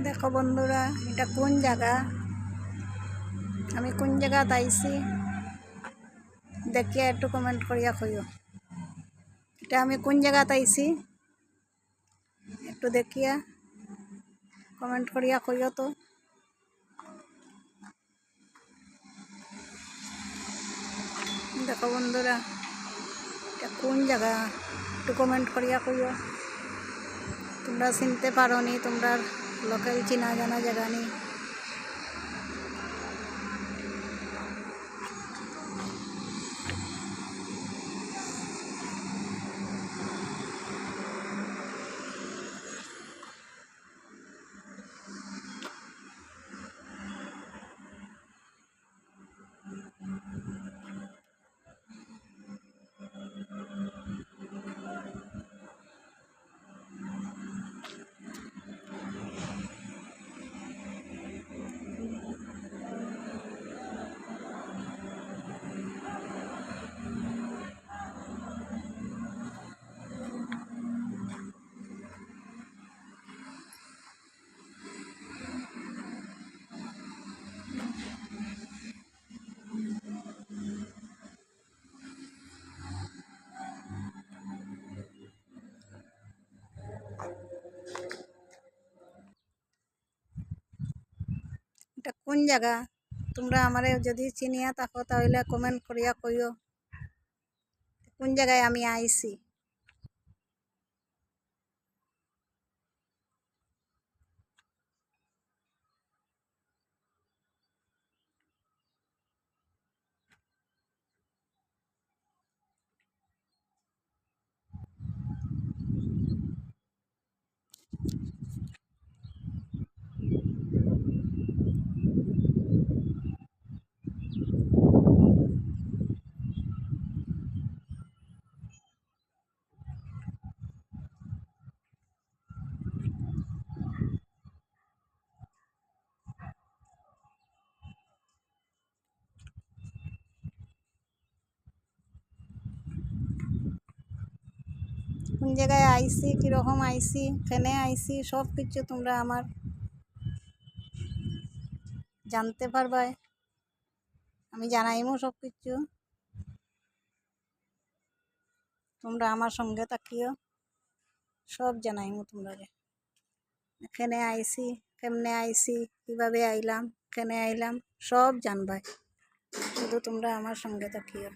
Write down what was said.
দেখো বন্ধুরা, এটা কোন জায়গা, আমি কোন জায়গাতে আইছি দেখিয়া একটু কমেন্ট করিয়া কইও। এটা আমি কোন জায়গাতে আইছি একটু দেখিয়া কমেন্ট করিয়া কইও তো। দেখো বন্ধুরা, এটা কোন জায়গা একটু কমেন্ট করিয়া কইও। তোমরা চিনতে পারো নি, তোমরা লোকাল চিনা জানা জায়গা নেই। এটা কোন জায়গা, তোমরা আমারে যদি চিনিয়া থাকো তাহলে কমেন্ট করিয়া কইও কোন জায়গায় আমি আইছি। কোন জায়গায় আইছি, কীরকম আইছি, কেনে আইছি, সব কিছু তোমরা আমার জানতে পারবে। আমি জানাইমু সব কিছু, তোমরা আমার সঙ্গে থাকিও, সব জানাইমু তোমরা। এখানে আইছি, কেমনে আইছি, কীভাবে আইলাম, কেনে আইলাম, সব জানবাই, শুধু তোমরা আমার সঙ্গে থাকিও।